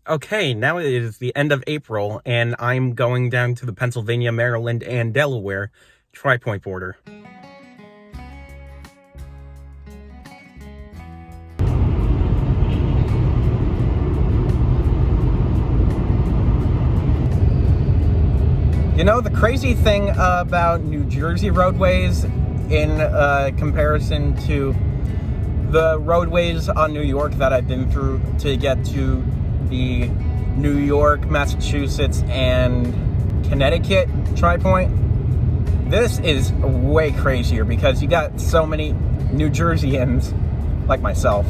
Okay, now it is the end of April, and I'm going down to the Pennsylvania, Maryland, and Delaware tri-point border. You know, the crazy thing about New Jersey roadways in comparison to the roadways on New York that I've been through to get to the New York, Massachusetts, and Connecticut tri-point, this is way crazier because you got so many New Jerseyans like myself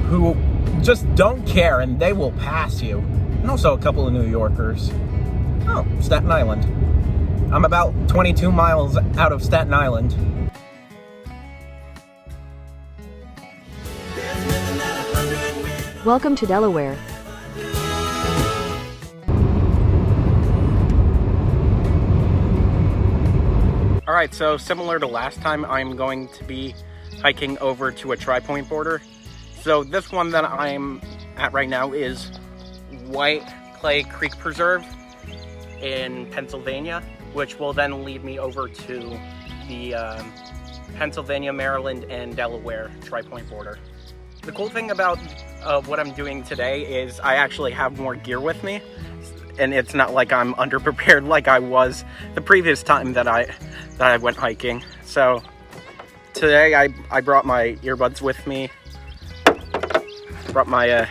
who just don't care and they will pass you. And also a couple of New Yorkers. Oh, Staten Island. I'm about 22 miles out of Staten Island. Welcome to Delaware. Alright, so similar to last time, I'm going to be hiking over to a tri-point border. So this one that I'm at right now is White Clay Creek Preserve in Pennsylvania, which will then lead me over to the Pennsylvania, Maryland, and Delaware tri-point border. The cool thing about what I'm doing today is I actually have more gear with me, and it's not like I'm underprepared like I was the previous time that I went hiking. So today I brought my earbuds with me, brought my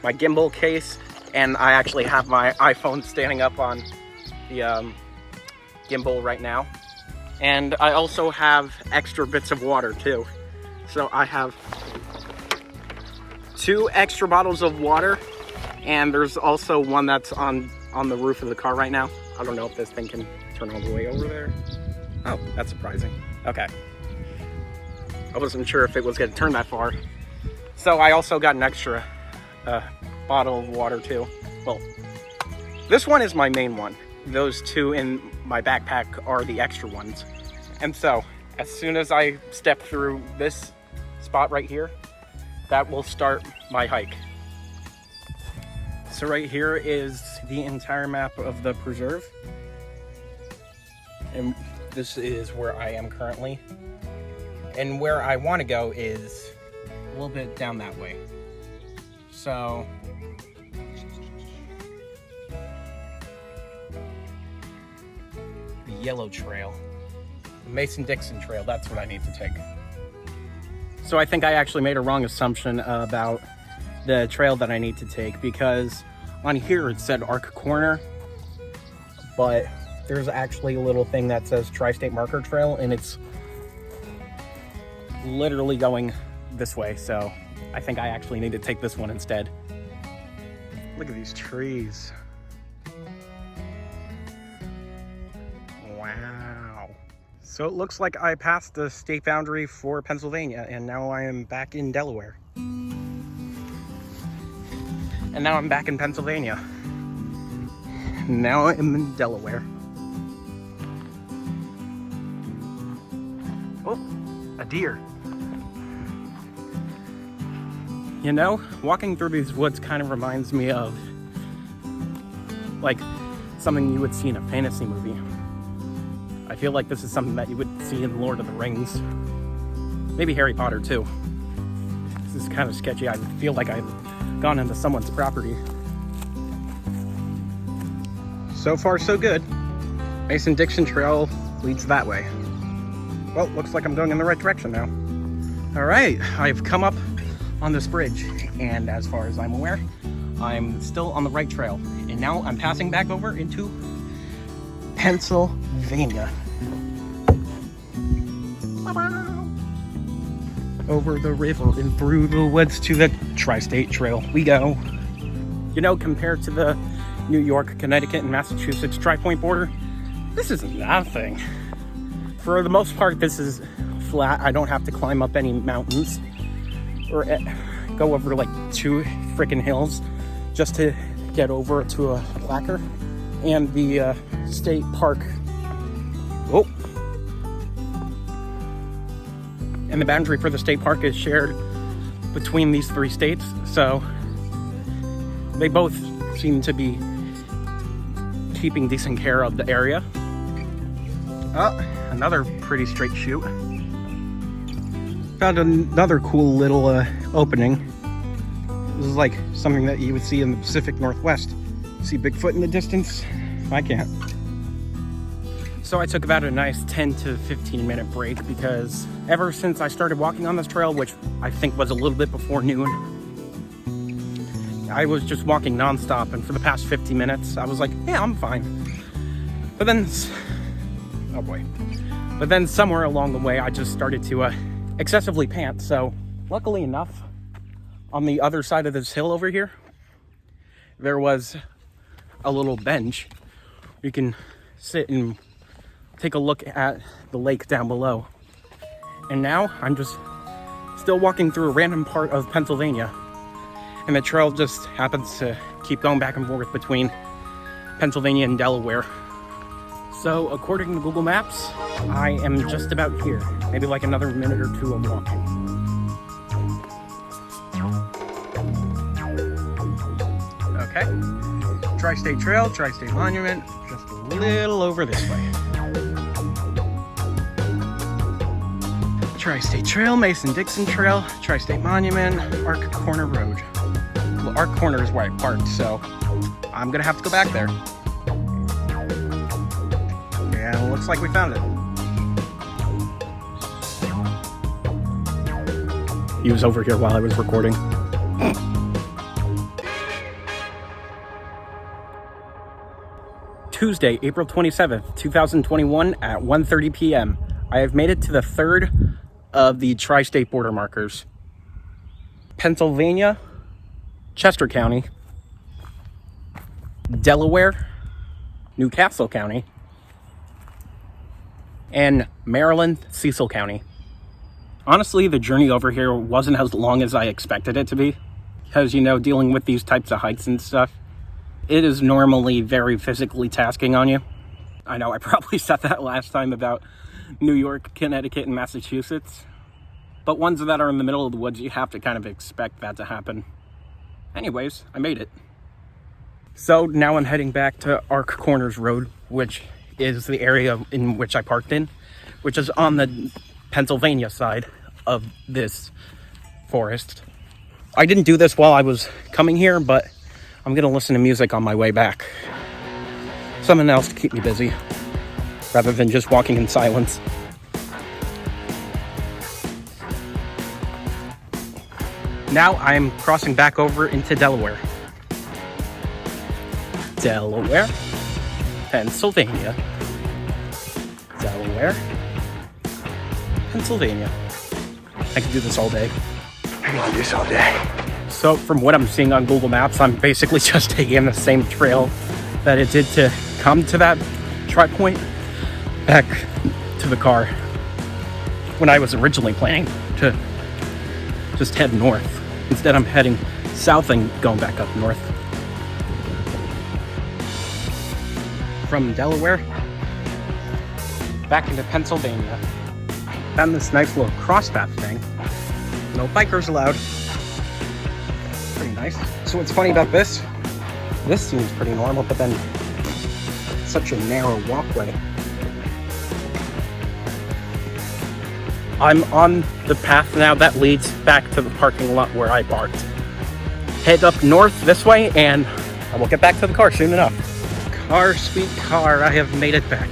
my gimbal case, and I actually have my iPhone standing up on the gimbal right now. And I also have extra bits of water too. So I have 2 extra bottles of water, and there's also one that's on the roof of the car right now. I don't know if this thing can turn all the way over there. Oh, that's surprising. Okay. I wasn't sure if it was going to turn that far. So I also got an extra bottle of water too. Well, this one is my main one. Those 2 in my backpack are the extra ones. And so, as soon as I step through this spot right here, that will start my hike. So right here is the entire map of the preserve. And this is where I am currently. And where I want to go is a little bit down that way. So the yellow trail, the Mason-Dixon trail, that's what I need to take. So I think I actually made a wrong assumption about the trail that I need to take, because on here it said Arc Corner, but there's actually a little thing that says Tri-State Marker Trail, and it's literally going this way. So I think I actually need to take this one instead. Look at these trees. Wow. So it looks like I passed the state boundary for Pennsylvania, and now I am back in Delaware. And now I'm back in Pennsylvania. Now I'm in Delaware. Oh, a deer. You know, walking through these woods kind of reminds me of like something you would see in a fantasy movie. I feel like this is something that you would see in Lord of the Rings. Maybe Harry Potter too. This is kind of sketchy. I feel like I've gone into someone's property. So far so good. Mason-Dixon Trail leads that way. Well, looks like I'm going in the right direction now. All right, I've come up on this bridge, and as far as I'm aware, I'm still on the right trail. And now I'm passing back over into Pennsylvania. Over the river and through the woods to the Tri-State Trail we go. You know, compared to the New York, Connecticut, and Massachusetts tri-point border, this is nothing. For the most part, this is flat. I don't have to climb up any mountains or go over like 2 freaking hills just to get over to a placer. And the state park. Oh. And the boundary for the state park is shared between these 3 states. So they both seem to be keeping decent care of the area. Oh, another pretty straight chute. Found another cool little opening. This is like something that you would see in the Pacific Northwest. See Bigfoot in the distance? I can't. So I took about a nice 10 to 15 minute break because ever since I started walking on this trail, which I think was a little bit before noon, I was just walking nonstop, and for the past 50 minutes, I was like, yeah, I'm fine. But then, oh boy. But then somewhere along the way, I just started to excessively pant. So luckily enough, on the other side of this hill over here, there was a little bench. You can sit and take a look at the lake down below. And now I'm just still walking through a random part of Pennsylvania. And the trail just happens to keep going back and forth between Pennsylvania and Delaware. So according to Google Maps, I am just about here. Maybe like another minute or two of walking. Okay. Tri-State Trail, Tri-State Monument, just a little over this way. Tri-State Trail, Mason-Dixon Trail, Tri-State Monument, Arc Corner Road. Well, Arc Corner is where I parked, so I'm gonna have to go back there. Yeah, looks like we found it. He was over here while I was recording. Tuesday, April 27th, 2021 at 1:30 p.m. I have made it to the third of the tri-state border markers. Pennsylvania, Chester County, Delaware, Newcastle County, and Maryland, Cecil County. Honestly, the journey over here wasn't as long as I expected it to be, because, you know, dealing with these types of hikes and stuff, it is normally very physically tasking on you. I know I probably said that last time about New York, Connecticut, and Massachusetts, but ones that are in the middle of the woods, you have to kind of expect that to happen. Anyways, I made it. So now I'm heading back to Arc Corners Road, which is the area in which I parked in, which is on the Pennsylvania side of this forest. I didn't do this while I was coming here, but I'm gonna listen to music on my way back. Something else to keep me busy, rather than just walking in silence. Now I'm crossing back over into Delaware. Delaware, Pennsylvania. Delaware, Pennsylvania. I could do this all day. I can do this all day. So from what I'm seeing on Google Maps, I'm basically just taking the same trail that it did to come to that tri-point back to the car when I was originally planning to just head north. Instead, I'm heading south and going back up north. From Delaware back into Pennsylvania. Found this nice little crosspath thing. No bikers allowed. Pretty nice. So what's funny about this seems pretty normal, but then it's such a narrow walkway. I'm on the path now that leads back to the parking lot where I parked. Head up north this way, and I will get back to the car soon enough. Car, sweet car, I have made it back.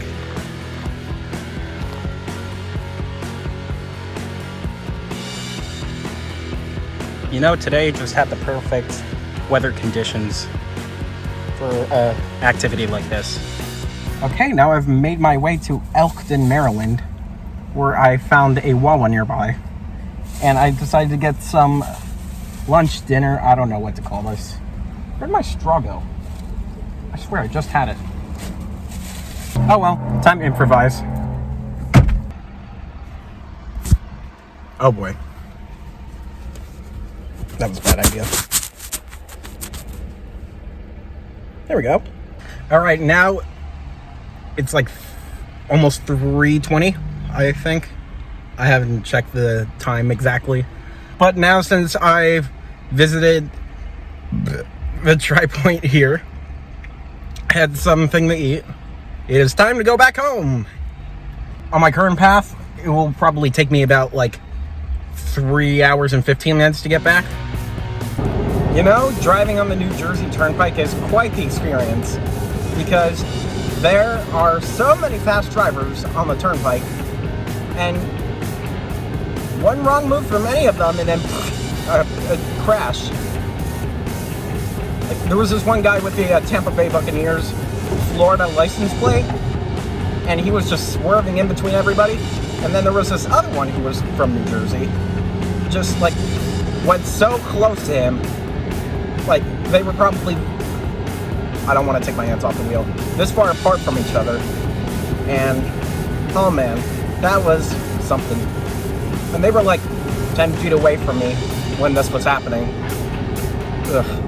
You know, today just had the perfect weather conditions for an activity like this. Okay, now I've made my way to Elkton, Maryland, where I found a Wawa nearby. And I decided to get some lunch, dinner, I don't know what to call this. Where'd my straw go? I swear I just had it. Oh well, time to improvise. Oh boy. That was a bad idea. There we go. All right, now it's like almost 3:20, I think. I haven't checked the time exactly. But now since I've visited the tri-point here. Had something to eat. It is time to go back home. On my current path, it will probably take me about like 3 hours and 15 minutes to get back. You know, driving on the New Jersey Turnpike is quite the experience because there are so many fast drivers on the turnpike, and one wrong move from any of them and then a crash. Like, there was this one guy with the Tampa Bay Buccaneers Florida license plate, and he was just swerving in between everybody. And then there was this other one who was from New Jersey, just like went so close to him, like they were probably, I don't want to take my hands off the wheel, this far apart from each other. And oh man, that was something. And they were like 10 feet away from me when this was happening. Ugh.